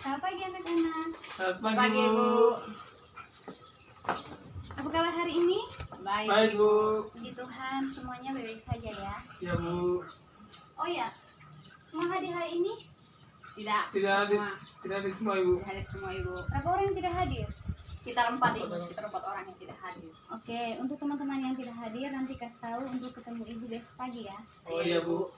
Selamat pagi anak-anak. Selamat Pagi, pagi, Bu. Bu. Apa kabar hari ini? Baik, Baik, Bu. Puji Tuhan, semuanya baik-baik saja ya. Ya, Bu. Oh ya, semua hadir hari ini? Tidak. Tidak hadir, Semua. tidak hadir semua, Ibu. Tidak hadir semua, Ibu. Berapa orang yang tidak hadir? Kita empat, Ibu. Kita empat orang yang tidak hadir. Oke, untuk teman-teman yang tidak hadir nanti kasih tahu untuk ketemu ibu besok pagi ya. Oh iya, Bu.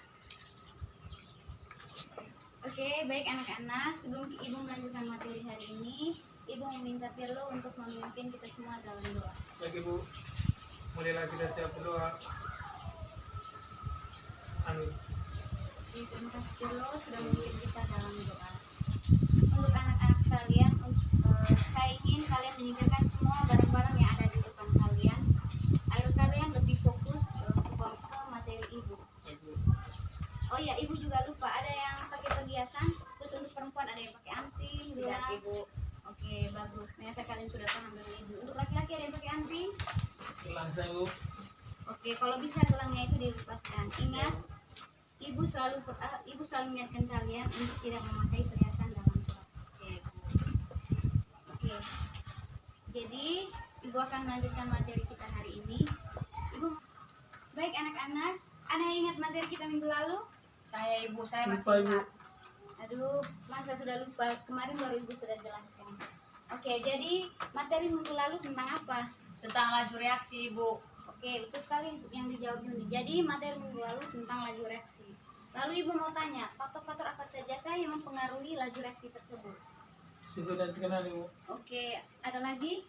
Oke, baik anak-anak. Sebelum ibu melanjutkan materi hari ini, ibu meminta Pirlo untuk memimpin kita semua dalam doa. Baik, Ibu. Mulailah kita siap berdoa. Amin. Oke, terima kasih Pirlo sudah memimpin kita dalam doa. Untuk anak-anak sekalian, saya ingin kalian menyingkirkan semua barang-barang yang ada di depan kalian agar kalian lebih fokus ke materi ibu. Baik, Bu. Oh iya, ibu juga lupa ada yang pakai perhiasan. Terus untuk perempuan ada yang pakai anting, Tidak, gelang. Ibu. Oke, bagus. Ternyata kalian sudah paham dengan ibu. Untuk laki-laki ada yang pakai anting. Gelang saya, Bu. Oke, kalau bisa gelangnya itu dilepaskan. Ingat, ibu selalu mengingatkan kalian untuk tidak memakai perhiasan dalam sholat. Oke, Bu. Oke. Jadi, ibu akan melanjutkan materi kita hari ini. Ibu, baik anak-anak. Ada yang ingat materi kita minggu lalu? Saya, Ibu. Saya Lupa, masih Ibu. ingat. Aduh, masa sudah lupa? Kemarin baru ibu sudah jelaskan. Oke, jadi materi minggu lalu tentang apa? Tentang laju reaksi, Ibu. Oke, betul sekali yang dijawab Yuni. Jadi materi minggu lalu tentang laju reaksi. Lalu ibu mau tanya, faktor-faktor apa sajakah yang mempengaruhi laju reaksi tersebut? Situ dan terkenal, Ibu. Oke, ada lagi?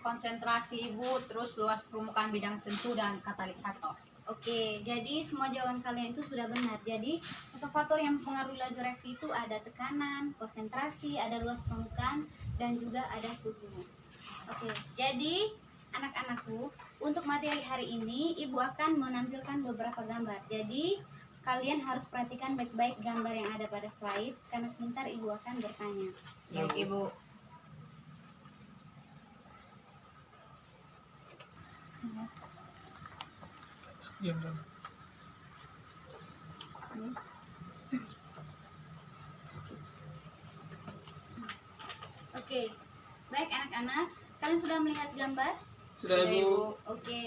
Konsentrasi, Ibu. Terus luas permukaan bidang sentuh dan katalisator. Oke, jadi semua jawaban kalian itu sudah benar. Jadi faktor-faktor yang mempengaruhi laju reaksi itu ada tekanan, konsentrasi, ada luas permukaan, dan juga ada suhu. Oke, jadi anak-anakku, untuk materi hari ini ibu akan menampilkan beberapa gambar. Jadi kalian harus perhatikan baik-baik gambar yang ada pada slide, karena sebentar ibu akan bertanya. Baik, Ibu. Diam, diam. Oke, baik anak-anak, kalian sudah melihat gambar? Sudah, Sudah, Ibu. Ibu. Oke,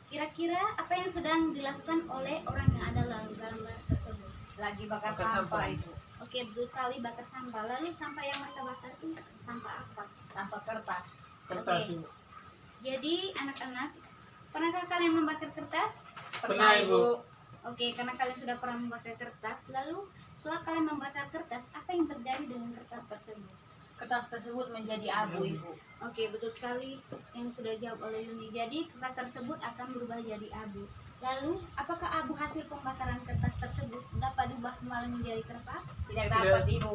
kira-kira apa yang sedang dilakukan oleh orang yang ada dalam gambar tersebut? Lagi bakar Bakar sampah, sampah. Ibu. Oke, betul sekali, bakar sampah. Lalu sampah yang mereka bakar itu sampah apa? Sampah kertas. Kertas, Oke. Ibu. Jadi anak-anak, pernahkah kalian membakar kertas? Pernah, Ibu. Oke, karena kalian sudah pernah membakar kertas, lalu setelah kalian membakar kertas, apa yang terjadi dengan kertas tersebut? Kertas tersebut menjadi abu, Ibu. Oke, betul sekali yang sudah jawab oleh Yuni. Jadi kertas tersebut akan berubah jadi abu. Lalu, apakah abu hasil pembakaran kertas tersebut dapat diubah kembali menjadi kertas? Tidak dapat, Ibu.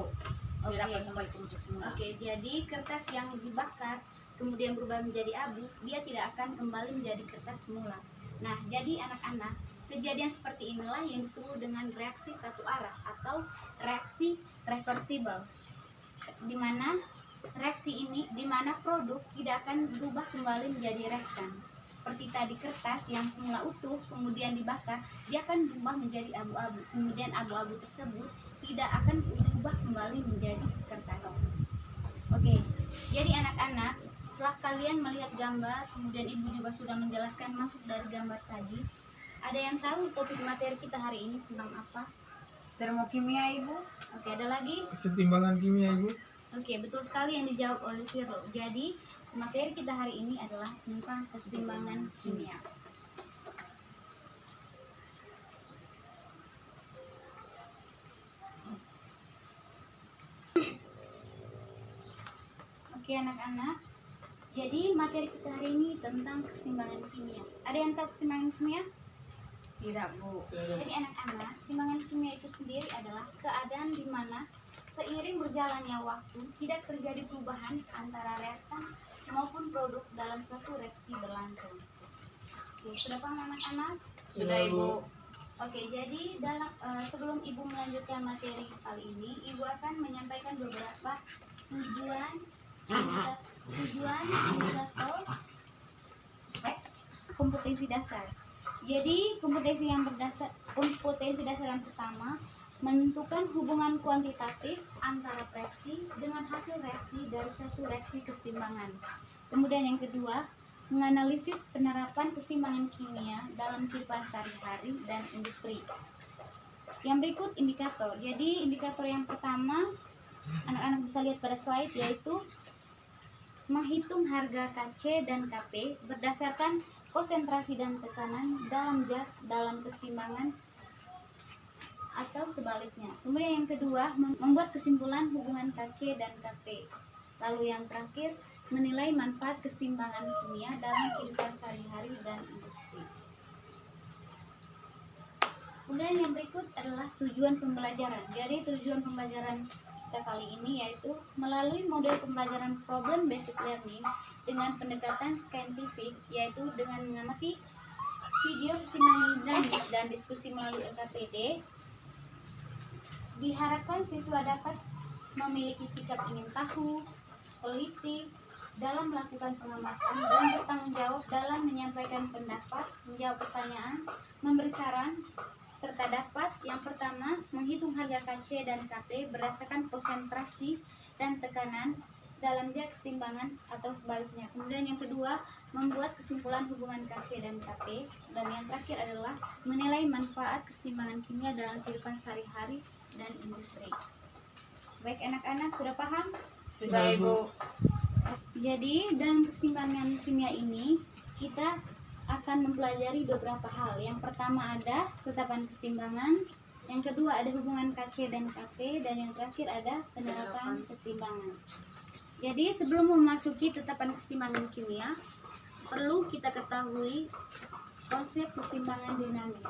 Oke. Tidak dapat kembali ke bentuk semula. Oke, jadi kertas yang dibakar kemudian berubah menjadi abu, dia tidak akan kembali menjadi kertas semula. Nah, jadi anak-anak, kejadian seperti inilah yang disebut dengan reaksi satu arah atau reaksi reversibel. Di mana produk tidak akan berubah kembali menjadi reaktan. Seperti tadi kertas yang semula utuh kemudian dibakar, dia akan berubah menjadi abu-abu. Kemudian abu-abu tersebut tidak akan berubah kembali menjadi kertas. Oke, jadi anak-anak, setelah kalian melihat gambar, kemudian ibu juga sudah menjelaskan maksud dari gambar tadi. Ada yang tahu topik materi kita hari ini tentang apa? Termokimia, Ibu. Oke, ada lagi? Kesetimbangan kimia, Ibu. Oke, betul sekali yang dijawab oleh Firlo. Jadi, materi kita hari ini adalah tentang kesetimbangan kimia. Oke, anak-anak. Jadi, materi kita hari ini tentang kesetimbangan kimia. Ada yang tahu kesetimbangan kimia? Tidak, Bu. Jadi anak-anak, keseimbangan kimia itu sendiri adalah keadaan di mana seiring berjalannya waktu tidak terjadi perubahan antara reaktan maupun produk dalam suatu reaksi berlangsung. Oke, sudah paham anak-anak? Sudah, Ibu. Oke, jadi sebelum ibu melanjutkan materi kali ini, ibu akan menyampaikan beberapa tujuan indikator kompetensi dasar. Jadi kompetensi dasar yang pertama menentukan hubungan kuantitatif antara reaksi dengan hasil reaksi dari suatu reaksi kesetimbangan. Kemudian yang kedua, menganalisis penerapan kesetimbangan kimia dalam kehidupan sehari-hari dan industri. Yang berikut indikator. Jadi indikator yang pertama anak-anak bisa lihat pada slide, yaitu menghitung harga KC dan KP berdasarkan konsentrasi dan tekanan dalam zat dalam kesetimbangan atau sebaliknya. Kemudian yang kedua, membuat kesimpulan hubungan KC dan KP. Lalu yang terakhir, menilai manfaat kesetimbangan kimia dalam kehidupan sehari-hari dan industri. Kemudian yang berikut adalah tujuan pembelajaran. Jadi tujuan pembelajaran kita kali ini yaitu melalui model pembelajaran problem based learning dengan pendekatan saintifik, yaitu dengan mengamati video keseimbangan dinamis dan diskusi melalui LKPD. Diharapkan siswa dapat memiliki sikap ingin tahu, politik dalam melakukan pengamatan dan bertanggung jawab dalam menyampaikan pendapat, menjawab pertanyaan, memberi saran, serta dapat yang pertama menghitung harga KC dan KP berdasarkan konsentrasi dan tekanan dalam zat kesetimbangan atau sebaliknya. Kemudian yang kedua, membuat kesimpulan hubungan KC dan KP, dan yang terakhir adalah menilai manfaat kesetimbangan kimia dalam kehidupan sehari-hari dan industri. Baik anak-anak, sudah paham? Sudah Ibu. Jadi dalam kesetimbangan kimia ini kita akan mempelajari beberapa hal. Yang pertama ada ketetapan kesetimbangan, yang kedua ada hubungan KC dan KP, dan yang terakhir ada penerapan kesetimbangan. Jadi sebelum memasuki ketetapan kesetimbangan kimia, perlu kita ketahui konsep kesetimbangan dinamis.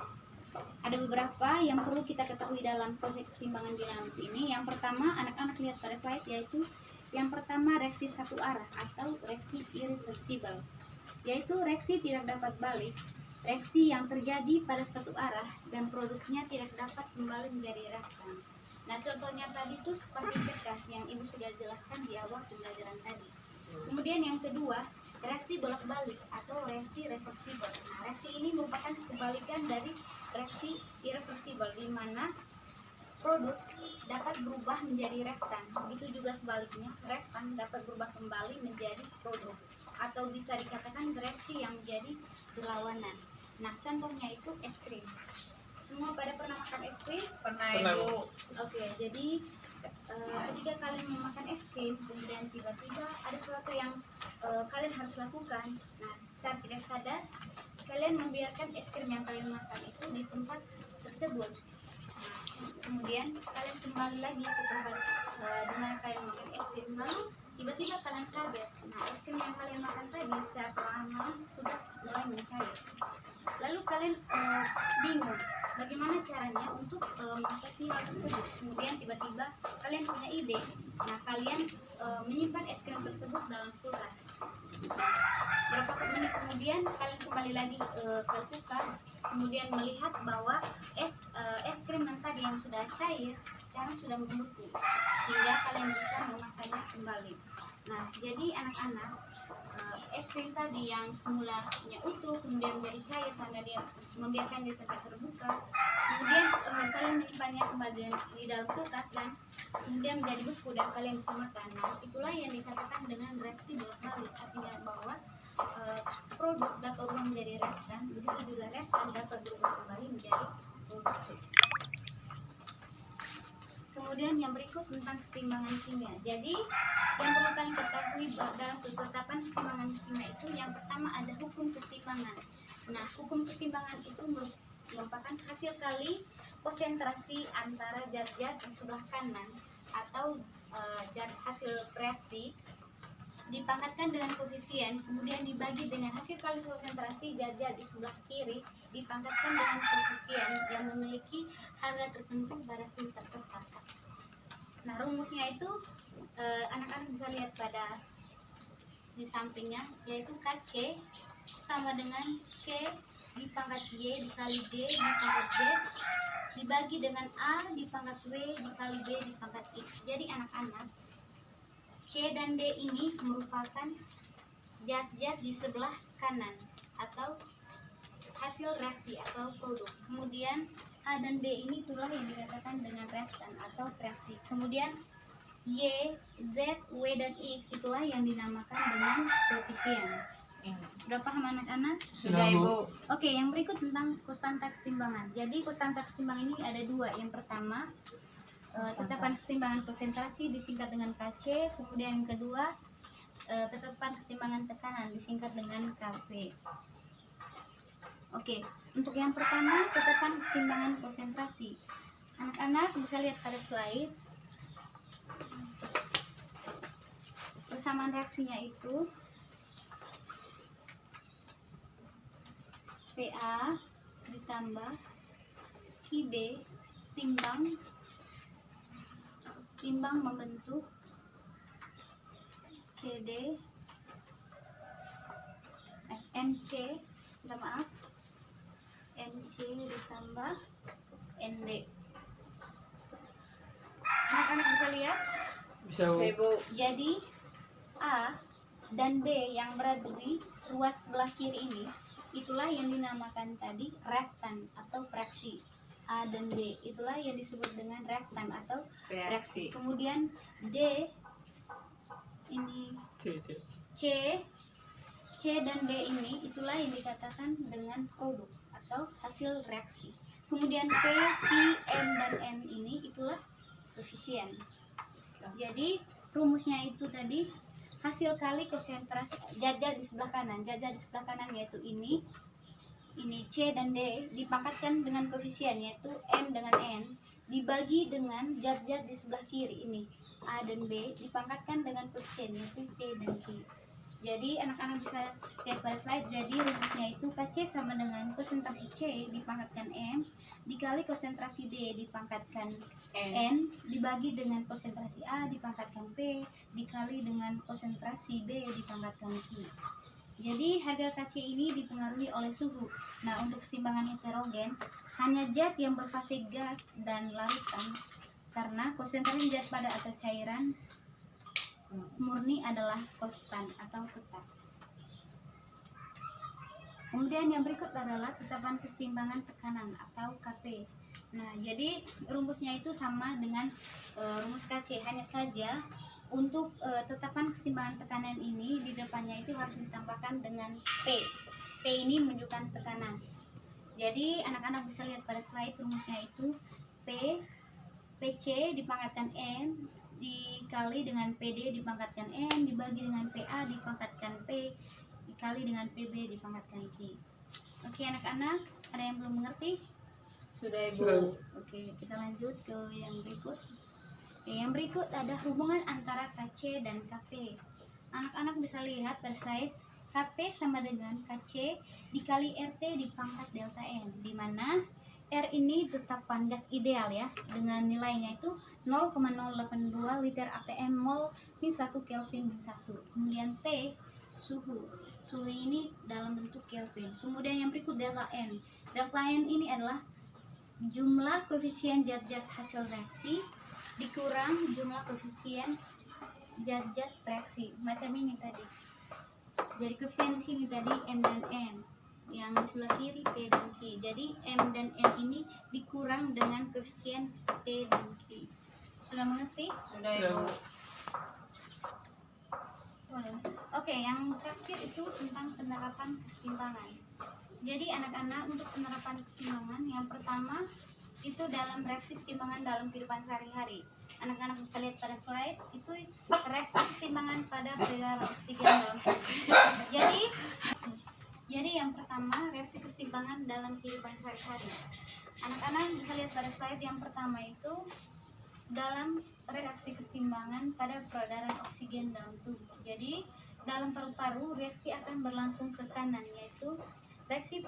Ada beberapa yang perlu kita ketahui dalam konsep kesetimbangan dinamis ini. Yang pertama, anak-anak lihat pada slide, yaitu yang pertama reaksi satu arah atau reaksi irreversible, yaitu reaksi tidak dapat balik, reaksi yang terjadi pada satu arah dan produknya tidak dapat kembali menjadi reaktan. Nah, contohnya tadi itu seperti kertas yang Ibu sudah jelaskan di awal pembelajaran tadi. Kemudian yang kedua, reaksi bolak-balik atau reaksi reversibel. Nah, reaksi ini merupakan kebalikan dari reaksi irreversibel, di mana produk dapat berubah menjadi reaktan. Begitu juga sebaliknya, reaktan dapat berubah kembali menjadi produk, atau bisa dikatakan reaksi yang menjadi berlawanan. Nah, contohnya itu es krim. Semua pada pernah makan es krim? Pernah Pernah, Ibu. Oke, jadi ketika kalian memakan es krim, kemudian tiba-tiba ada sesuatu yang kalian harus lakukan. Nah, secara tidak sadar, kalian membiarkan es krim yang kalian makan itu di tempat tersebut. Nah, kemudian kalian kembali lagi ke tempat di mana kalian makan es krim, lalu tiba-tiba kalian kaget. Nah, es krim yang kalian makan tadi secara perlahan-lahan sudah mulai mencair. Lalu kalian bingung bagaimana caranya untuk mengatasi hal tersebut. Kemudian tiba-tiba kalian punya ide. Nah, kalian menyimpan es krim tersebut dalam kulkas. Berapa menit kemudian kalian kembali lagi ke kulkas, kemudian melihat bahwa es krim yang tadi yang sudah cair sekarang sudah membeku, sehingga kalian bisa memakannya kembali. Nah, jadi anak-anak, es krim tadi yang semulanya utuh kemudian menjadi cair karena dia membiarkan di tempat terbuka, kemudian kalian menyimpannya kembali di dalam kulkas dan kemudian menjadi beku dan kalian bisa makan. Nah, itulah yang dikatakan dengan reaksi bolak-balik, artinya bahwa produk dapat berubah menjadi reaktan, begitu juga reaktan dapat berubah kembali menjadi produk. Kemudian yang berikut tentang keseimbangan kimia. Jadi yang perlu kalian ketahui dalam ketetapan keseimbangan kimia itu, yang pertama ada hukum keseimbangan. Nah, hukum keseimbangan itu merupakan hasil kali konsentrasi antara zat-zat di sebelah kanan atau zat hasil reaksi dipangkatkan dengan koefisien, kemudian dibagi dengan hasil kali konsentrasi zat-zat di sebelah kiri dipangkatkan dengan koefisien yang memiliki harga tertentu pada suhu tertekan. Nah, rumusnya itu anak-anak bisa lihat pada di sampingnya, yaitu KC sama dengan C dipangkat Y dikali D dipangkat Z dibagi dengan A dipangkat W dikali B dipangkat X. Jadi anak-anak, C dan D ini merupakan zat-zat di sebelah kanan atau hasil reaksi atau produk. Kemudian A dan B ini itulah yang dikatakan dengan reaktan atau reaksi. Kemudian Y, Z, W, dan X itulah yang dinamakan dengan koefisien. Sudah paham anak-anak? Sudah, Ibu. Oke, yang berikut tentang konstanta kesetimbangan. Jadi konstanta kesetimbangan ini ada dua. Yang pertama, tetapan kesetimbangan konsentrasi disingkat dengan Kc. Kemudian yang kedua, tetapan kesetimbangan tekanan disingkat dengan Kp. Oke, untuk yang pertama, tetapan kesetimbangan konsentrasi. Anak-anak bisa lihat pada slide. Persamaan reaksinya itu PA ditambah QB timbang membentuk CD MC MC ditambah ND. Anak-anak bisa lihat? Bisa Bisa, Bu. Ibu. Jadi A dan B yang berada di ruas sebelah kiri ini itulah yang dinamakan tadi reaktan atau fraksi. A dan B itulah yang disebut dengan reaktan atau fraksi. Kemudian D ini C. C dan D ini itulah yang dikatakan dengan produk atau hasil reaksi. Kemudian P, Q, M dan N ini itulah koefisien. Jadi rumusnya itu tadi hasil kali konsentrasi zat-zat di sebelah kanan. Zat-zat di sebelah kanan yaitu ini C dan D dipangkatkan dengan koefisien yaitu M dengan N dibagi dengan zat-zat di sebelah kiri ini A dan B dipangkatkan dengan koefisien yaitu C dan Q. Jadi anak-anak bisa lihat pada slide. Jadi rumusnya itu Kc sama dengan konsentrasi C dipangkatkan M dikali konsentrasi D dipangkatkan N dibagi dengan konsentrasi A dipangkatkan P dikali dengan konsentrasi B dipangkatkan Q. Jadi harga Kc ini dipengaruhi oleh suhu. Nah, untuk keseimbangan heterogen hanya zat yang berfase gas dan larutan karena konsentrasi zat padat atau cairan murni adalah konstan atau tetap. Kemudian yang berikut adalah tetapan keseimbangan tekanan atau Kp. Nah, jadi rumusnya itu sama dengan rumus Kc, hanya saja untuk tetapan keseimbangan tekanan ini di depannya itu harus ditambahkan dengan P. P ini menunjukkan tekanan. Jadi anak-anak bisa lihat pada slide rumusnya itu PC dipangkatkan M dikali dengan PD dipangkatkan N dibagi dengan PA dipangkatkan P dikali dengan PB dipangkatkan Q. Oke anak-anak, ada yang belum mengerti? Sudah, Ibu. Sudah. Oke, kita lanjut ke yang berikut. Oke, yang berikut ada hubungan antara Kc dan Kp. Anak-anak bisa lihat pada slide Kp sama dengan Kc dikali RT dipangkat delta N, di mana R ini tetapan gas ideal ya, dengan nilainya itu 0,082 liter atm mol min 1 Kelvin min 1. Kemudian T suhu ini dalam bentuk Kelvin. Kemudian yang berikut delta N. Delta N ini adalah jumlah koefisien zat-zat hasil reaksi dikurang jumlah koefisien zat-zat reaksi, macam ini tadi. Jadi koefisien di sini tadi M dan N, yang di sebelah kiri P dan Q. Jadi M dan N ini dikurang dengan koefisien P dan Q. Sudah mengerti? Sudah, Ibu. Boleh. Oke, yang terakhir itu tentang penerapan keseimbangan. Jadi anak-anak, untuk penerapan keseimbangan yang pertama itu dalam reaksi keseimbangan dalam kehidupan sehari-hari. Anak-anak bisa lihat pada slide itu reaksi keseimbangan pada peredaran oksigen dalam tubuh. Jadi yang pertama reaksi keseimbangan dalam kehidupan sehari-hari. Anak-anak bisa lihat pada slide yang pertama itu dalam reaksi keseimbangan pada peredaran oksigen dalam tubuh. Jadi dalam paru-paru reaksi akan berlangsung ke kanan, yaitu reaksi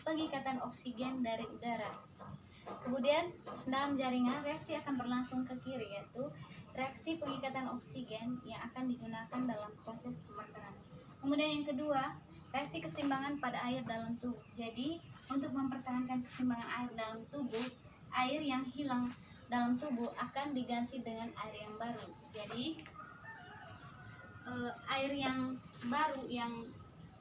pengikatan oksigen dari udara. Kemudian dalam jaringan reaksi akan berlangsung ke kiri, yaitu reaksi pengikatan oksigen yang akan digunakan dalam proses pembakaran. Kemudian yang kedua, reaksi keseimbangan pada air dalam tubuh. Jadi untuk mempertahankan keseimbangan air dalam tubuh, air yang hilang dalam tubuh akan diganti dengan air yang baru. Jadi air yang baru yang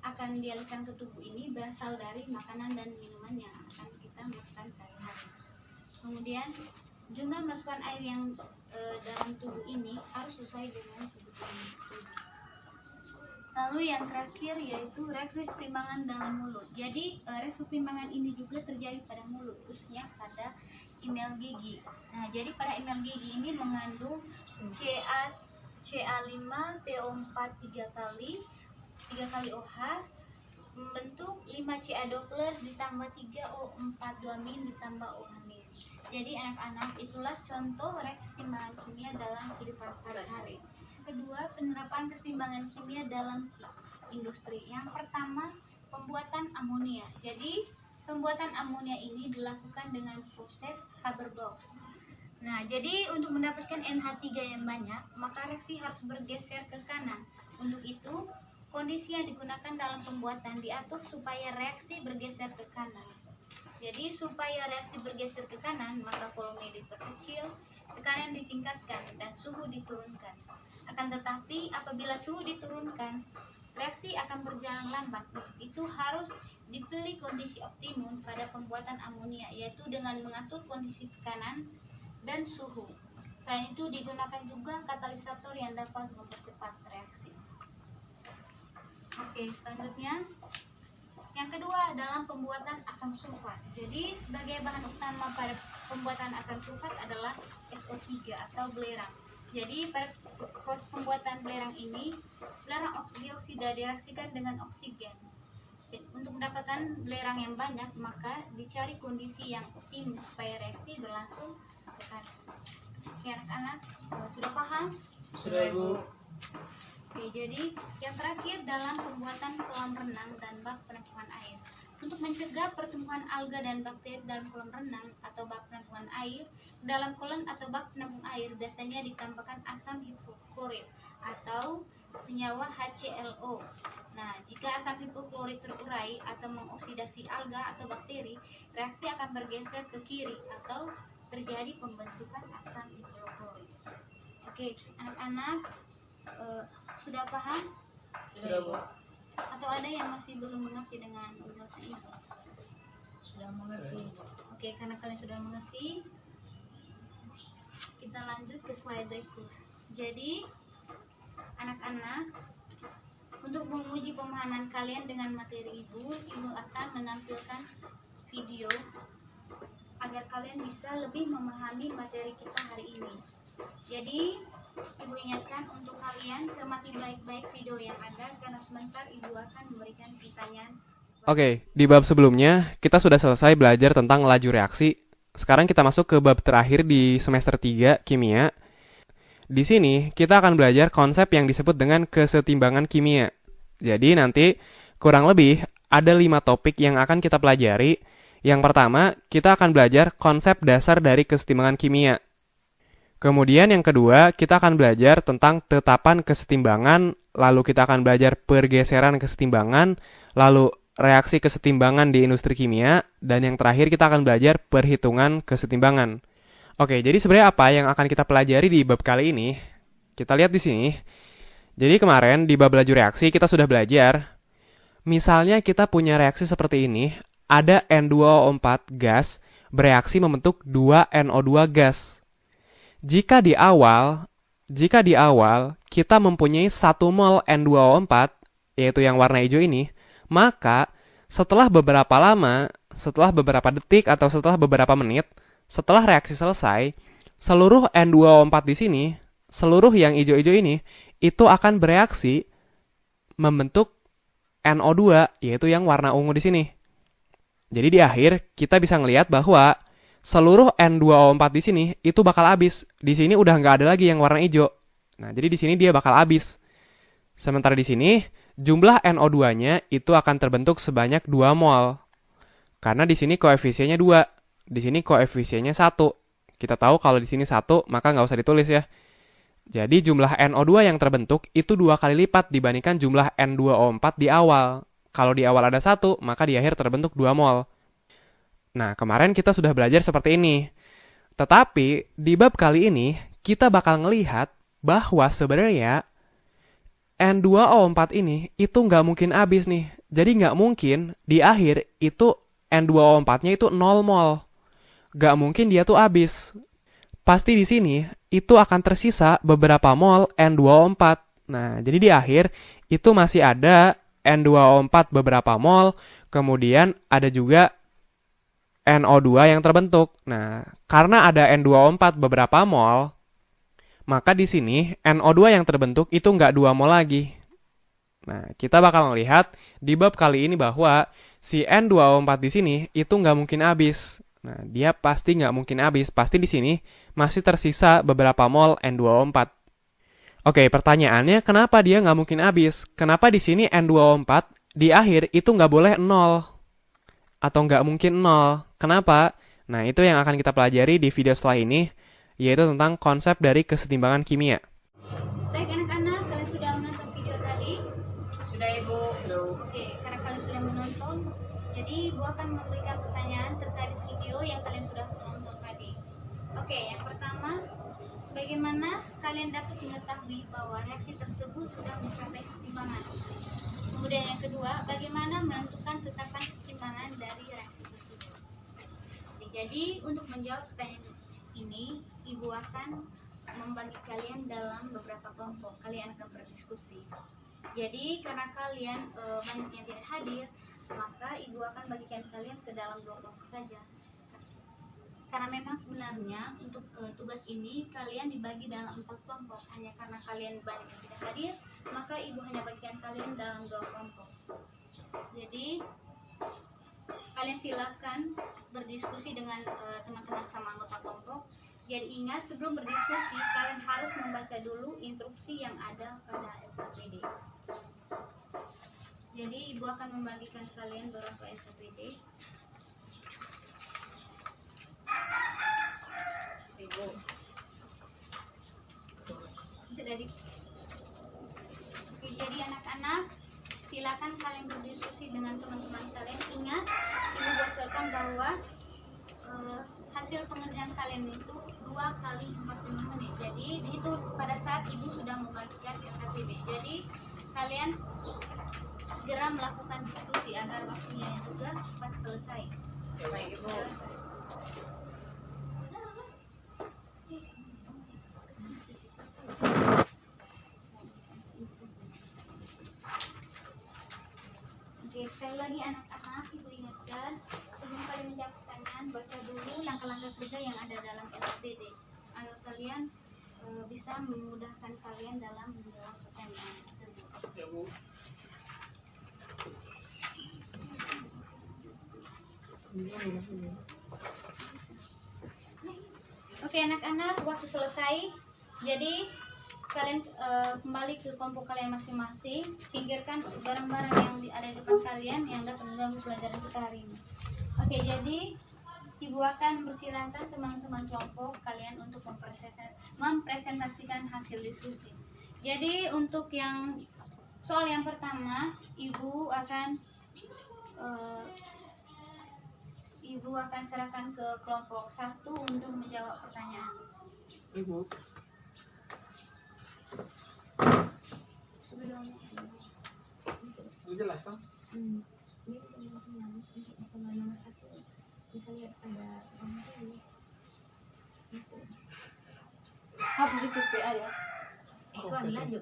akan dialirkan ke tubuh ini berasal dari makanan dan minuman yang akan kita makan sehari-hari. Kemudian jumlah masukan air yang dalam tubuh ini harus sesuai dengan kebutuhan tubuh. Lalu yang terakhir yaitu reaksi keseimbangan dalam mulut. Jadi reaksi keseimbangan ini juga terjadi pada mulut, khususnya pada email gigi. Nah, jadi pada email gigi ini mengandung Ca5 PO4 3 kali OH membentuk 5 Ca2+ ditambah 3 O4 2- ditambah OH-. Jadi anak-anak, itulah contoh reaksi keseimbangan kimia dalam kehidupan sehari-hari. Kedua, penerapan keseimbangan kimia dalam industri. Yang pertama, pembuatan amonia. Jadi pembuatan amonia ini dilakukan dengan proses Haber-Bosch. Nah, jadi untuk mendapatkan NH3 yang banyak, maka reaksi harus bergeser ke kanan. Untuk itu, kondisi yang digunakan dalam pembuatan diatur supaya reaksi bergeser ke kanan. Jadi supaya reaksi bergeser ke kanan, maka volume diperkecil, tekanan ditingkatkan, dan suhu diturunkan. Akan tetapi apabila suhu diturunkan, reaksi akan berjalan lambat. Itu harus dipilih kondisi optimum pada pembuatan amonia, yaitu dengan mengatur kondisi tekanan dan suhu. Selain itu digunakan juga katalisator yang dapat mempercepat reaksi. Oke, selanjutnya yang kedua dalam pembuatan asam sulfat. Jadi sebagai bahan utama pada pembuatan asam sulfat adalah SO3 atau belerang. Jadi pada proses pembuatan belerang ini, belerang dioksida direaksikan dengan oksigen. Untuk mendapatkan belerang yang banyak, maka dicari kondisi yang optimum supaya reaksi berlangsung cepat. Oke, anak-anak, sudah paham? Sudah, Ibu. Oke, jadi yang terakhir dalam pembuatan kolam renang dan bak penampungan air. Untuk mencegah pertumbuhan alga dan bakteri dalam kolam renang atau bak penampungan air, dalam kolam atau bak penampung air biasanya ditambahkan asam hipoklorit atau senyawa HClO. Nah, jika asam hipoklorit terurai atau mengoksidasi alga atau bakteri, reaksi akan bergeser ke kiri atau terjadi pembentukan asam hipoklorit. Oke, anak-anak, sudah paham? Sudah, Bu. Atau ada yang masih belum mengerti dengan penjelasan ini? Sudah mengerti. Oke, karena kalian sudah mengerti, kita lanjut ke slide berikut. Jadi, anak-anak, untuk menguji pemahaman kalian dengan materi Ibu akan menampilkan video agar kalian bisa lebih memahami materi kita hari ini. Jadi, Ibu ingatkan untuk kalian cermati baik-baik video yang ada, karena sebentar Ibu akan memberikan pertanyaan. Oke, di bab sebelumnya kita sudah selesai belajar tentang laju reaksi. Sekarang kita masuk ke bab terakhir di semester 3 kimia. Di sini kita akan belajar konsep yang disebut dengan kesetimbangan kimia. Jadi nanti kurang lebih ada 5 topik yang akan kita pelajari. Yang pertama, kita akan belajar konsep dasar dari kesetimbangan kimia. Kemudian yang kedua, kita akan belajar tentang tetapan kesetimbangan, lalu kita akan belajar pergeseran kesetimbangan, lalu reaksi kesetimbangan di industri kimia, dan yang terakhir kita akan belajar perhitungan kesetimbangan. Oke, jadi sebenarnya apa yang akan kita pelajari di bab kali ini? Kita lihat di sini. Jadi kemarin di bab laju reaksi kita sudah belajar, misalnya kita punya reaksi seperti ini, ada N2O4 gas bereaksi membentuk 2 NO2 gas. Jika di awal kita mempunyai 1 mol N2O4, yaitu yang warna hijau ini, maka setelah beberapa lama, setelah beberapa detik atau setelah beberapa menit, setelah reaksi selesai, seluruh N2O4 di sini, seluruh yang hijau-hijau ini, itu akan bereaksi membentuk NO2, yaitu yang warna ungu di sini. Jadi di akhir kita bisa ngelihat bahwa seluruh N2O4 di sini itu bakal habis. Di sini udah nggak ada lagi yang warna hijau. Nah, jadi di sini dia bakal habis. Sementara di sini jumlah NO2-nya itu akan terbentuk sebanyak 2 mol. Karena di sini koefisiennya 2, di sini koefisiennya 1. Kita tahu kalau di sini 1, maka nggak usah ditulis ya. Jadi jumlah NO2 yang terbentuk itu 2 kali lipat dibandingkan jumlah N2O4 di awal. Kalau di awal ada 1, maka di akhir terbentuk 2 mol. Nah, kemarin kita sudah belajar seperti ini. Tetapi, di bab kali ini, kita bakal ngelihat bahwa sebenarnya N2O4 ini itu nggak mungkin habis nih. Jadi nggak mungkin di akhir itu N2O4-nya itu 0 mol. gak mungkin dia tuh habis. Pasti di sini itu akan tersisa beberapa mol N2O4. Nah, jadi di akhir itu masih ada N2O4 beberapa mol, kemudian ada juga NO2 yang terbentuk. Nah, karena ada N2O4 beberapa mol, maka di sini NO2 yang terbentuk itu nggak 2 mol lagi. Nah, kita bakal melihat di bab kali ini bahwa si N2O4 di sini itu nggak mungkin habis. Nah, dia pasti nggak mungkin habis. Pasti di sini masih tersisa beberapa mol N2O4. Oke, pertanyaannya kenapa dia nggak mungkin habis? Kenapa di sini N2O4 di akhir itu nggak boleh 0? Atau nggak mungkin 0? Kenapa? Nah, itu yang akan kita pelajari di video setelah ini, yaitu tentang konsep dari kesetimbangan kimia. Baik anak-anak, kalian sudah menonton video tadi? Sudah Ibu. Sudah Bu. Oke, karena kalian sudah menonton, jadi Ibu akan memberikan pertanyaan terkait video yang kalian sudah tonton tadi. Oke, yang pertama, bagaimana kalian dapat mengetahui bahwa reaksi tersebut sudah mencapai kesetimbangan? Kemudian yang kedua, bagaimana menentukan tetapan kesetimbangan dari reaksi tersebut? Jadi untuk menjawab pertanyaan ini, Ibu akan membagi kalian dalam beberapa kelompok. Kalian akan berdiskusi. Jadi karena kalian banyak yang tidak hadir, maka Ibu akan bagikan kalian ke dalam 2 kelompok saja. Karena memang sebenarnya untuk tugas ini kalian dibagi dalam 4 kelompok. Hanya karena kalian banyak yang tidak hadir, maka Ibu hanya bagikan kalian dalam 2 kelompok. Jadi kalian silakan berdiskusi dengan teman-teman sama anggota kelompok. Jadi ingat, sebelum berdiskusi kalian harus membaca dulu instruksi yang ada pada SKPD. Jadi Ibu akan membagikan kalian beberapa SKPD. Ibu. Jadi oke, jadi anak-anak silakan kalian berdiskusi dengan teman-teman kalian. Ingat, Ibu bocorkan bahwa hasil pengerjaan kalian itu 2 kali 45 menit. Jadi itu pada saat Ibu sudah membagikan SKPD. Jadi kalian segera melakukan diskusi agar waktunya juga cepat selesai. Baik Ibu. Oke, sekali lagi anak-anak, Ibu ingatkan sebelum kalian menjawab pertanyaan, baca dulu langkah-langkah kerja yang ada dalam SKPD agar kalian bisa memudahkan kalian dalam menjawab pertanyaan tersebut. Ya Bu. Oke anak-anak, waktu selesai. Jadi kalian kembali ke kelompok kalian masing-masing. Singkirkan barang-barang yang ada di depan kalian yang dapat mengganggu pelajaran kita hari ini. Oke, jadi Ibu akan mempersilahkan teman-teman kelompok kalian untuk mempresentasikan hasil diskusi. Jadi untuk yang soal yang pertama, Ibu akan serahkan ke kelompok 1 untuk menjawab pertanyaan. Ibu. Bu jelas kan? Hapus itu PA ya. Itu lanjut.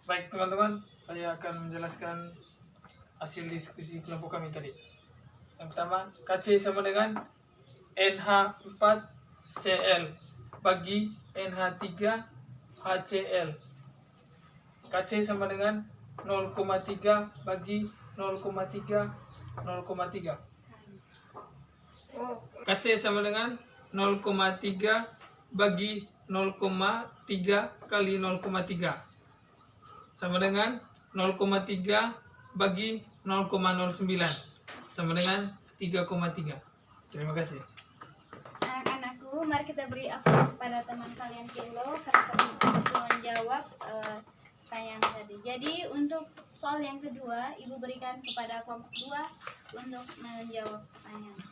Baik teman-teman, saya akan menjelaskan hasil diskusi kelompok kami tadi. Yang pertama, KC sama dengan NH4Cl bagi NH3HCl. KC sama dengan 0,3 bagi 0,3 0,3. KC sama dengan 0,3 bagi 0,3 kali 0,3 sama dengan 0,3 bagi 0,09 sama dengan 3,3. Terima kasih. Anak-anakku, mari kita beri aplaus kepada teman kalian Kilo karena telah menjawab pertanyaan tadi. Jadi untuk soal yang kedua, Ibu berikan kepada kelompok 2 untuk menjawab pertanyaan.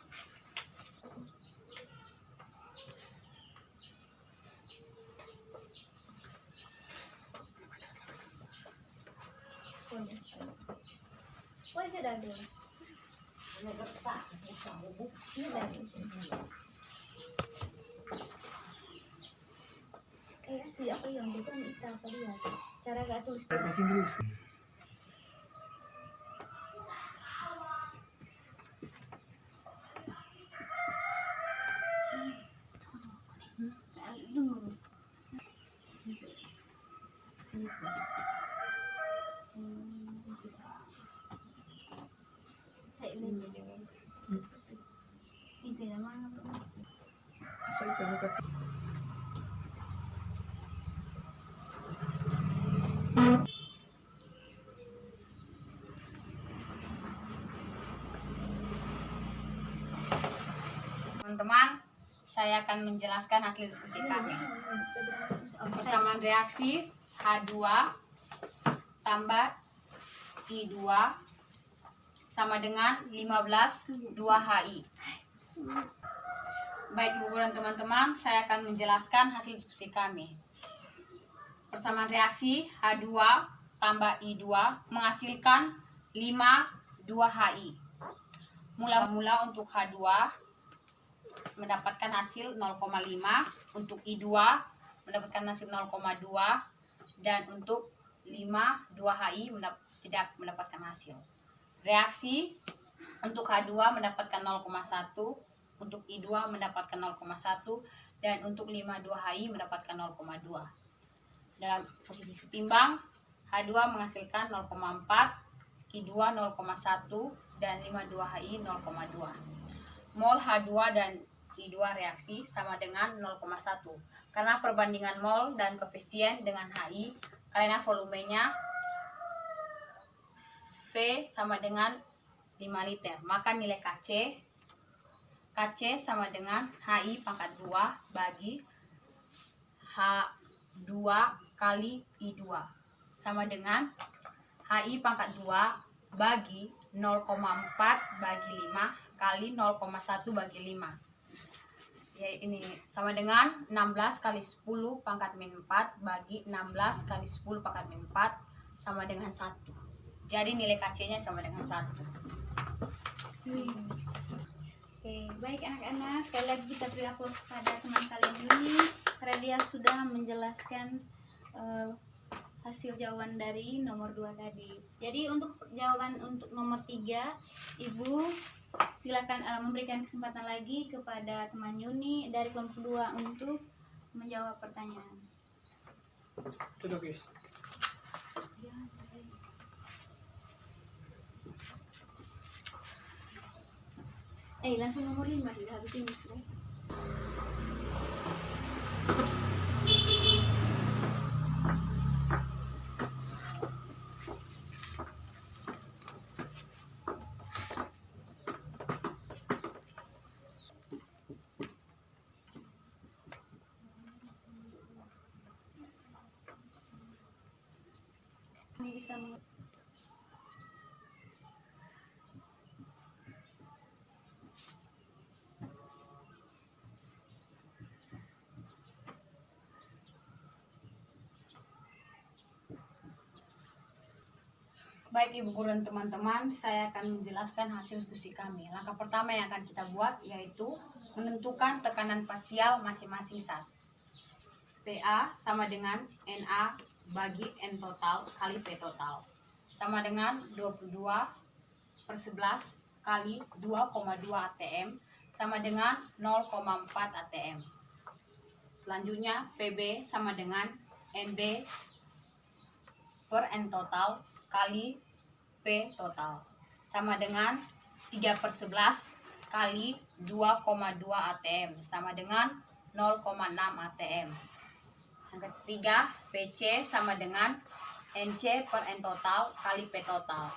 Wah, sudah dulu. Asli aku yang bukan kita apa dia? Cara gak tulis. Bahasa Inggris. Dulu. Saya lihat itu namanya. Saya kamu kasih. Teman-teman, saya akan menjelaskan hasil diskusi kami. Persamaan reaksi H2 tambah I2 sama dengan 15 2HI. Baik Ibu Guru dan teman-teman, saya akan menjelaskan hasil diskusi kami. Persamaan reaksi H2 tambah I2 menghasilkan 5 2HI. Mula-mula untuk H2 mendapatkan hasil 0,5, untuk I2 mendapatkan hasil 0,2, dan untuk 5 2HI tidak mendapatkan hasil. Reaksi untuk H2 mendapatkan 0,1, untuk I2 mendapatkan 0,1, dan untuk 5 2HI mendapatkan 0,2. Dalam posisi setimbang, H2 menghasilkan 0,4, I2 0,1, dan 5 2HI 0,2. Mol H2 dan I2 reaksi sama dengan 0,1 karena perbandingan mol dan koefisien dengan HI karena volumenya V sama dengan 5 liter, maka nilai KC sama dengan HI pangkat 2 bagi H2 kali I2 sama dengan HI pangkat 2 bagi 0,4 bagi 5 kali 0,1 bagi 5. Ya, ini sama dengan 16 kali 10 pangkat min 4 bagi 16 kali 10 pangkat min 4 sama dengan 1. Jadi nilai KC-nya sama dengan 1. Oke, baik anak-anak, sekali lagi kita beri aplaus pada teman kalian ini karena dia sudah menjelaskan hasil jawaban dari nomor 2 tadi. Jadi untuk jawaban untuk nomor 3, Ibu silakan memberikan kesempatan lagi kepada teman Yuni dari kelompok 2 untuk menjawab pertanyaan. Duduk guys. Langsung nomor 5 sudah habis ini sudah. Ini bisa Baik Ibu Guru dan teman-teman, saya akan menjelaskan hasil diskusi kami. Langkah pertama yang akan kita buat yaitu menentukan tekanan parsial masing-masing zat. PA sama dengan NA bagi N total kali P total. Sama dengan 22/11 kali 2,2 atm sama dengan 0,4 atm. Selanjutnya PB sama dengan NB per N total kali P total sama dengan 3/11 kali 2,2 atm sama dengan 0,6 atm. Yang ketiga, PC sama dengan NC per N total kali P total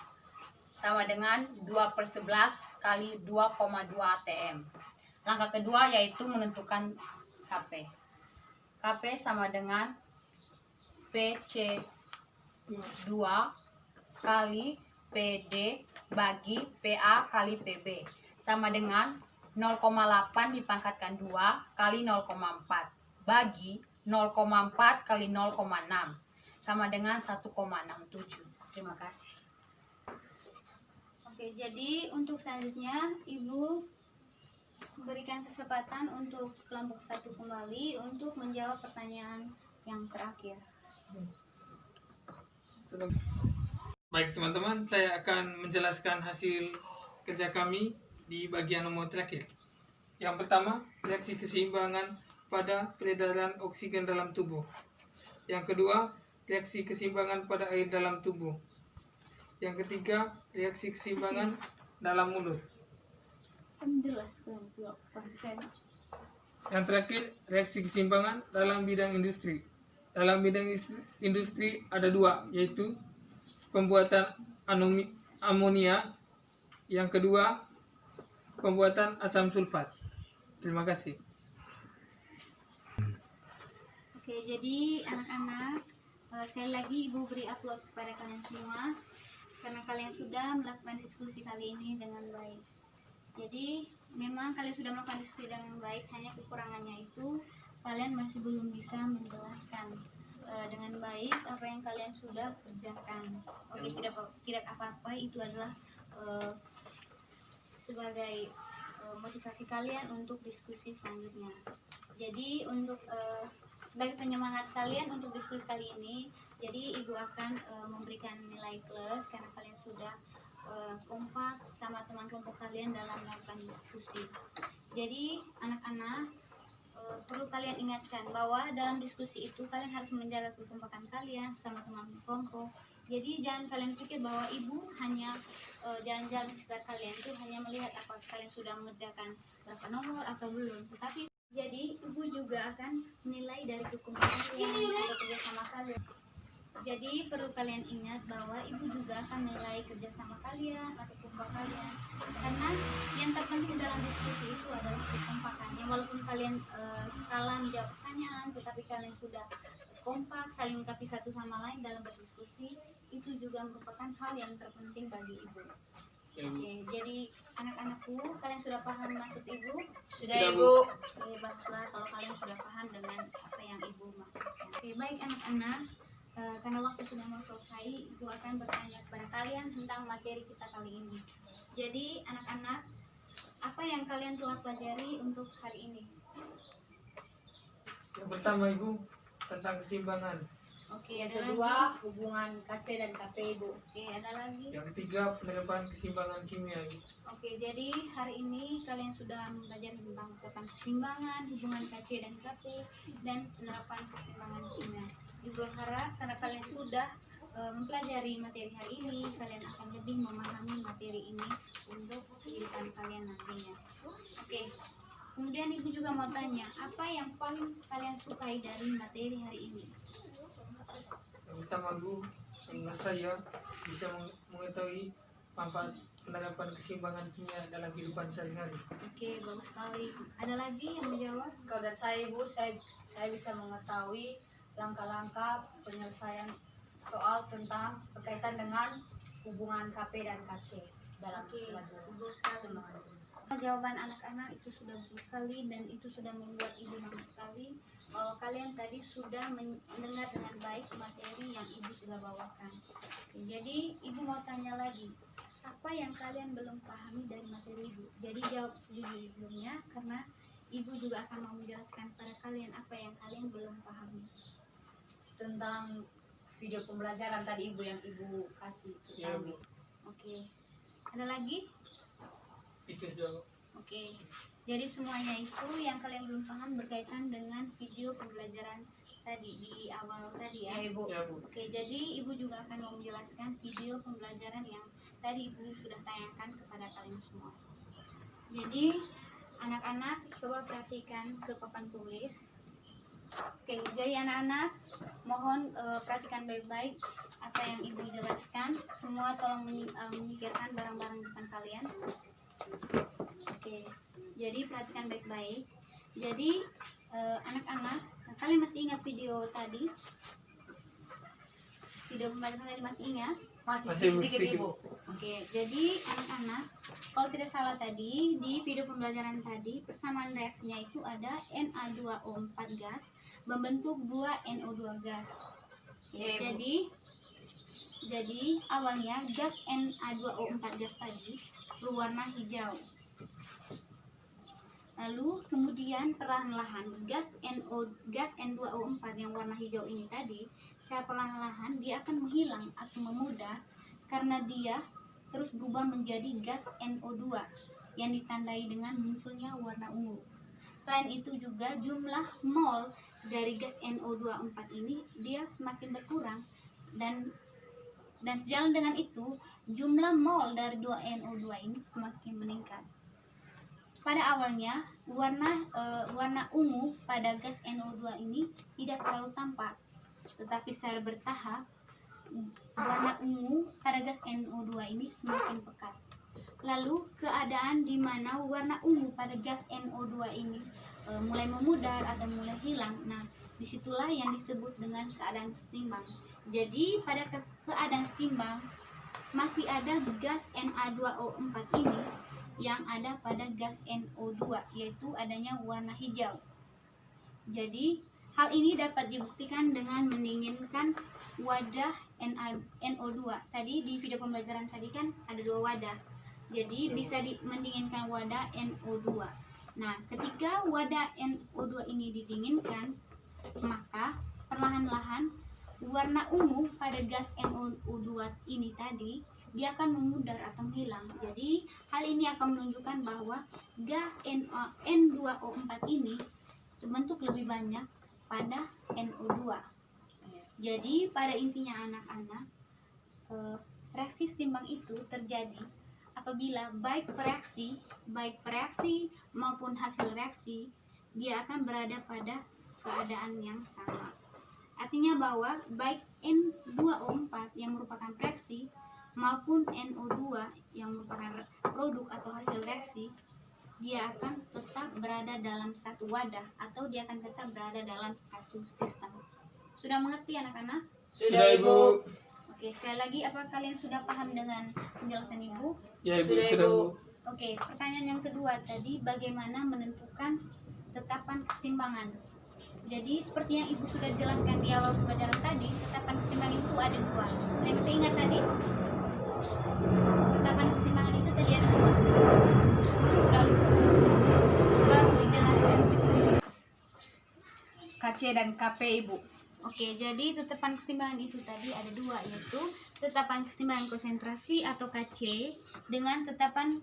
sama dengan 2/11 kali 2,2 atm. Langkah kedua yaitu menentukan KP. KP sama dengan PC2 kali PD bagi PA kali PB sama dengan 0,8 dipangkatkan 2 kali 0,4 bagi 0,4 kali 0,6 sama dengan 1,67. Terima kasih. Oke, jadi untuk selanjutnya Ibu berikan kesempatan untuk kelompok 1 kembali untuk menjawab pertanyaan yang terakhir. Baik teman-teman, saya akan menjelaskan hasil kerja kami di bagian nomor terakhir. Yang pertama, reaksi keseimbangan pada peredaran oksigen dalam tubuh. Yang kedua, reaksi keseimbangan pada air dalam tubuh. Yang ketiga, reaksi keseimbangan dalam mulut. Yang terakhir, reaksi keseimbangan dalam bidang industri. Dalam bidang industri ada 2, yaitu pembuatan amonia. Yang kedua, pembuatan asam sulfat. Terima kasih. Oke, jadi anak-anak, sekali lagi Ibu beri aplaus kepada kalian semua karena kalian sudah melakukan diskusi kali ini dengan baik. Jadi memang kalian sudah melakukan diskusi dengan baik, hanya kekurangannya itu kalian masih belum bisa menjelaskan dengan baik apa yang kalian sudah kerjakan. Oke, tidak apa-apa, itu adalah sebagai motivasi kalian untuk diskusi selanjutnya. Jadi untuk sebagai penyemangat kalian untuk diskusi kali ini, jadi Ibu akan memberikan nilai plus karena kalian sudah kompak sama teman kelompok kalian dalam melakukan diskusi. Jadi anak-anak, perlu kalian ingatkan bahwa dalam diskusi itu kalian harus menjaga kekompakan kalian sama teman kelompok. Jadi jangan kalian pikir bahwa Ibu hanya jalan-jalan di sekitar kalian itu hanya melihat apakah kalian sudah mengerjakan berapa nomor atau belum. Tetapi jadi Ibu juga akan menilai dari kekompakan kalian atau kerjasama kalian. Jadi perlu kalian ingat bahwa Ibu juga akan menilai kerjasama kalian atau kompak kalian. Karena yang terpenting dalam diskusi itu adalah kekompakannya. Walaupun kalian kalah menjawab pertanyaan, tetapi kalian sudah kompak, saling melengkapi satu sama lain dalam berdiskusi, itu juga merupakan hal yang terpenting bagi Ibu. Oke, jadi anak-anakku, kalian sudah paham maksud Ibu? Sudah, Ibu. Oke, baguslah kalau kalian sudah paham dengan apa yang Ibu maksudkan. Oke, baik anak-anak. Karena waktu sudah mau selesai, Ibu akan bertanya kepada kalian tentang materi kita kali ini. Jadi anak-anak, apa yang kalian telah pelajari untuk hari ini? Yang pertama, Ibu, tentang keseimbangan. Oke, Yang ada kedua, lagi? hubungan KC dan KP, Ibu. Oke, ada lagi? Yang ketiga, penerapan keseimbangan kimia, Ibu. Oke, jadi hari ini kalian sudah belajar tentang keseimbangan, hubungan KC dan KP, dan penerapan keseimbangan kimia. Ibu berharap karena kalian sudah mempelajari materi hari ini, kalian akan lebih memahami materi ini untuk kehidupan kalian nantinya. Oke, kemudian Ibu juga mau tanya, apa yang paling kalian sukai dari materi hari ini? Yang pertama, Bu, menurut saya bisa mengetahui manfaat penerapan keseimbangan kimia dalam kehidupan sehari-hari. Oke, bagus sekali. Ada lagi yang menjawab? Kalau dari saya, Ibu, saya bisa mengetahui langkah-langkah penyelesaian soal tentang berkaitan dengan hubungan KP dan KC dalam pelajaran. Bagus sekali. Jawaban anak-anak itu sudah bagus sekali dan itu sudah membuat Ibu bangga sekali bahwa kalian tadi sudah mendengar dengan baik materi yang Ibu sudah bawakan. Jadi Ibu mau tanya lagi, apa yang kalian belum pahami dari materi Ibu? Jadi jawab sejujur-jujurnya karena Ibu juga akan mau menjelaskan kepada kalian apa yang kalian belum pahami. Tentang video pembelajaran tadi, Ibu, yang Ibu kasih ke Iya, kami. Bu. Oke, ada lagi? Itu sudah. Oke, jadi semuanya itu yang kalian belum paham berkaitan dengan video pembelajaran tadi di awal tadi ya. Ya, Ibu. Ya, Bu. Oke, jadi Ibu juga akan mau menjelaskan video pembelajaran yang tadi Ibu sudah tayangkan kepada kalian semua. Jadi anak-anak coba perhatikan ke papan tulis. Oke, jadi anak-anak mohon perhatikan baik-baik apa yang Ibu jelaskan. Semua tolong menyingkirkan barang-barang di depan kalian. Oke, jadi perhatikan baik-baik. Jadi anak-anak, kalian masih ingat video tadi? Video pembelajaran tadi masih ingat? Masih Masih sedikit sedikit. Ibu. Oke, jadi anak-anak, kalau tidak salah tadi di video pembelajaran tadi persamaan reaksinya itu ada Na2O4 gas membentuk 2 NO2 gas. Iya, Ibu. Jadi awalnya gas Na2O4 gas tadi berwarna hijau. Lalu kemudian perlahan-lahan gas N2O4 yang warna hijau ini tadi secara perlahan-lahan dia akan menghilang atau memudar karena dia terus berubah menjadi gas NO2 yang ditandai dengan munculnya warna ungu. Selain itu juga jumlah mol dari gas NO24 ini dia semakin berkurang dan sejalan dengan itu jumlah mol dari 2NO2 ini semakin meningkat. Pada awalnya warna ungu pada gas NO2 ini tidak terlalu tampak, tetapi secara bertahap warna ungu pada gas NO2 ini semakin pekat. Lalu keadaan di mana warna ungu pada gas NO2 ini mulai memudar atau mulai hilang. Nah, disitulah yang disebut dengan keadaan setimbang. Jadi pada keadaan setimbang masih ada gas Na2O4 ini yang ada pada gas NO2, yaitu adanya warna hijau. Jadi hal ini dapat dibuktikan dengan mendinginkan wadah NO2. Tadi di video pembelajaran tadi kan ada 2 wadah. Jadi bisa mendinginkan wadah NO2. Nah, ketika wadah NO2 ini didinginkan, maka perlahan-lahan warna ungu pada gas NO2 ini tadi dia akan memudar atau menghilang. Jadi hal ini akan menunjukkan bahwa gas N2O4 ini terbentuk lebih banyak pada NO2. Jadi pada intinya anak-anak, reaksi setimbang itu terjadi apabila baik reaksi maupun hasil reaksi dia akan berada pada keadaan yang sama. Artinya bahwa baik N2O4 yang merupakan reaksi maupun NO2 yang merupakan produk atau hasil reaksi, dia akan tetap berada dalam satu wadah atau dia akan tetap berada dalam satu sistem. Sudah mengerti anak-anak? Sudah Ibu. Oke, sekali lagi apakah kalian sudah paham dengan penjelasan Ibu? Ya Ibu, Sudah, sudah Ibu. Bu. Oke, pertanyaan yang kedua tadi bagaimana menentukan tetapan kesetimbangan. Jadi seperti yang Ibu sudah jelaskan di awal pembelajaran tadi, tetapan kesetimbangan itu ada 2. Kalian masih ingat tadi? Tetapan kesetimbangan itu tadi ada 2. Sudah lupa. Baru dijelaskan gitu. KC dan KP Ibu. Oke, jadi tetapan kesetimbangan itu tadi ada 2, yaitu tetapan kesetimbangan konsentrasi atau KC dengan tetapan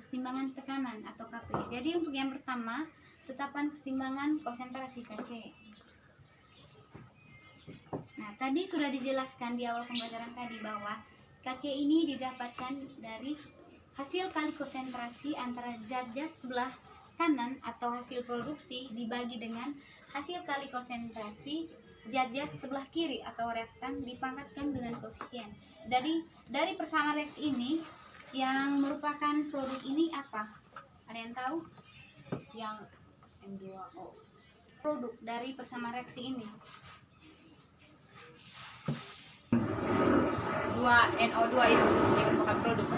kesetimbangan tekanan atau KP. Jadi untuk yang pertama, tetapan kesetimbangan konsentrasi KC. Nah, tadi sudah dijelaskan di awal pembelajaran tadi bahwa KC ini didapatkan dari hasil kali konsentrasi antara zat-zat sebelah kanan atau hasil produksi dibagi dengan hasil kali konsentrasi zat-zat sebelah kiri atau reaktan dipangkatkan dengan koefisien. Dari persamaan reaksi ini yang merupakan produk ini apa? Ada yang tahu? Yang N2O. Produk dari persamaan reaksi ini. 2NO2 Ibu yang merupakan produk.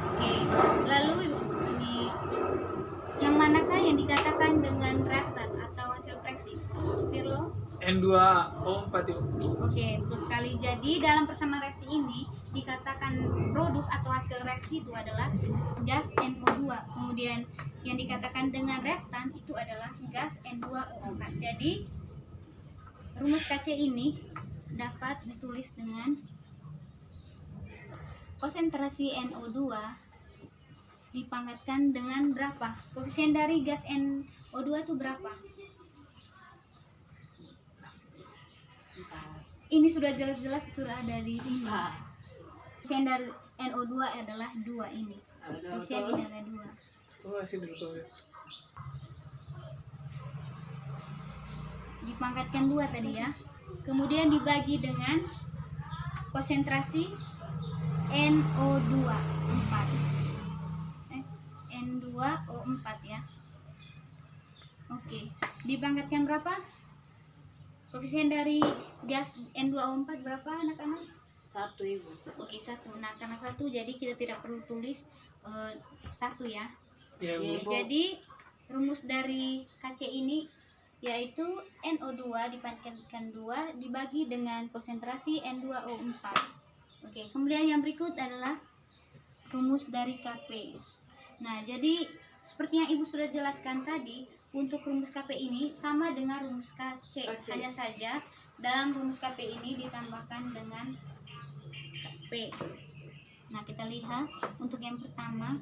Oke, lalu ini yang manakah yang dikatakan dengan reaktan atau hasil reaksi? Pirlo? N2O4 Ibu. Oke, betul sekali. Jadi dalam persamaan reaksi ini dikatakan produk atau hasil reaksi itu adalah gas NO2. Kemudian yang dikatakan dengan reaktan itu adalah gas N2O4. Jadi rumus KC ini dapat ditulis dengan konsentrasi NO2 dipangkatkan dengan berapa? Koefisien dari gas NO2 itu berapa? Ini sudah jelas-jelas sudah ada di sini. Koefisien dari NO2 adalah 2 ini. Koefisien ini adalah 2. Oh, hasil dulu. Dipangkatkan 2 tadi ya. Kemudian dibagi dengan konsentrasi NO2 4. N2O4 ya. Oke, dipangkatkan berapa? Koefisien dari gas N2O4 berapa anak-anak? 1 Ibu. Oke, 1. Nah, karena 1 jadi kita tidak perlu tulis 1 ya. Ya, Bu. Iya, Bu. Jadi rumus dari KC ini yaitu NO2 dipangkatkan 2 dibagi dengan konsentrasi N2O4. Oke, kemudian yang berikut adalah rumus dari Kp. Nah, jadi seperti yang Ibu sudah jelaskan tadi, untuk rumus Kp ini sama dengan rumus KC. KC. Hanya saja dalam rumus Kp ini ditambahkan dengan P. Nah, kita lihat untuk yang pertama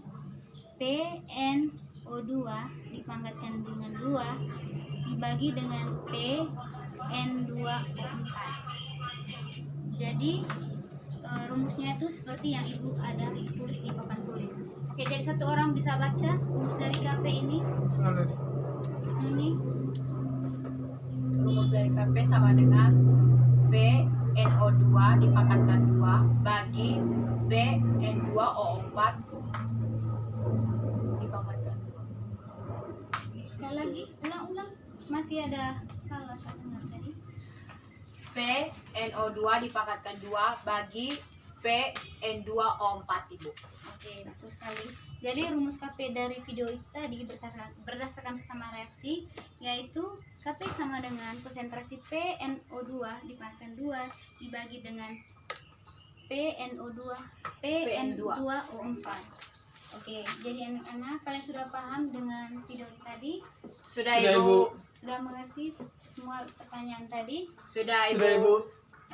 PnO2 dipangkatkan dengan 2 dibagi dengan PN2O4. Jadi rumusnya itu seperti yang Ibu ada tulis di papan tulis. Oke, jadi satu orang bisa baca rumus dari Kp ini. Ini Rumus dari KP sama dengan PnO2 dipangkatkan 2 bagi PN2O4 dipangkatkan 2. sekali lagi ulang-ulang, masih ada salah satu tadi. PnO2 dipangkatkan 2 bagi PN2O4 Ibu. Oke, betul sekali. Jadi rumus Kp dari video itu tadi berdasarkan sesama reaksi, yaitu Kp sama dengan konsentrasi PnO2 dipangkatkan 2 dibagi dengan PN2O4. Oke, jadi anak-anak kalian sudah paham dengan video tadi? Sudah Sudah, Ibu. Ibu. Sudah mengerti semua pertanyaan tadi? Sudah Sudah, Ibu.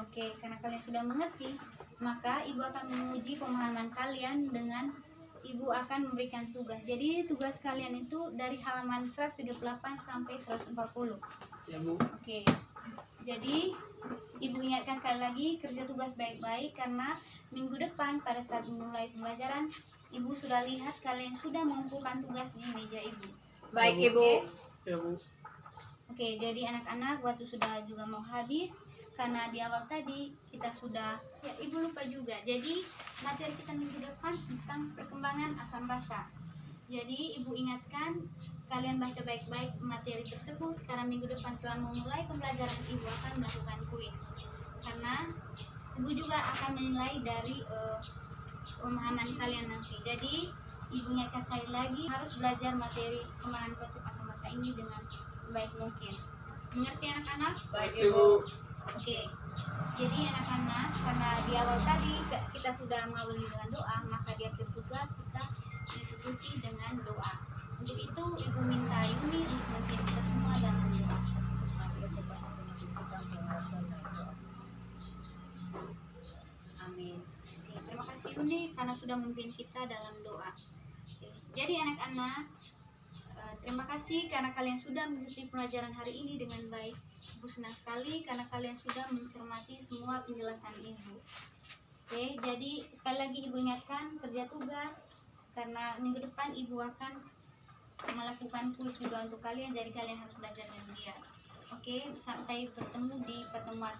Oke, karena kalian sudah mengerti, maka Ibu akan menguji pemahaman kalian dengan Ibu akan memberikan tugas. Jadi tugas kalian itu dari halaman 138 sampai 140. Ya, Bu. Oke. Jadi Ibu ingatkan sekali lagi kerja tugas baik-baik karena minggu depan pada saat memulai pembelajaran Ibu sudah lihat kalian sudah mengumpulkan tugas di meja Ibu. Baik Ya, Bu. Ibu. Ya, Bu. Oke, jadi anak-anak waktu sudah juga mau habis karena di awal tadi kita sudah ya Ibu lupa juga. Jadi materi kita minggu depan tentang perkembangan asam basa. Jadi Ibu ingatkan kalian baca baik-baik materi tersebut karena minggu depan setelah memulai pembelajaran Ibu akan melakukan kuis. Karena Ibu juga akan menilai dari pemahaman kalian nanti. Jadi Ibu ingatkan sekali lagi harus belajar materi perkembangan konsep asam basa ini dengan baik mungkin. Mengerti anak-anak? Baik Ibu. Ibu. Oke, jadi anak-anak karena di awal tadi kita sudah mengawali dengan doa, maka di akhir juga kita diikuti dengan doa. Untuk itu Ibu minta Yuni untuk memimpin kita semua dalam doa. Amin. Oke, terima kasih Yuni karena sudah memimpin kita dalam doa. Oke, jadi anak-anak terima kasih karena kalian sudah mengikuti pelajaran hari ini dengan baik. Ibu senang sekali karena kalian sudah mencermati semua penjelasan Ibu. Oke, jadi sekali lagi Ibu ingatkan kerja tugas karena minggu depan Ibu akan melakukan kuis juga untuk kalian, jadi kalian harus belajar dengan giat. Oke, sampai bertemu di pertemuan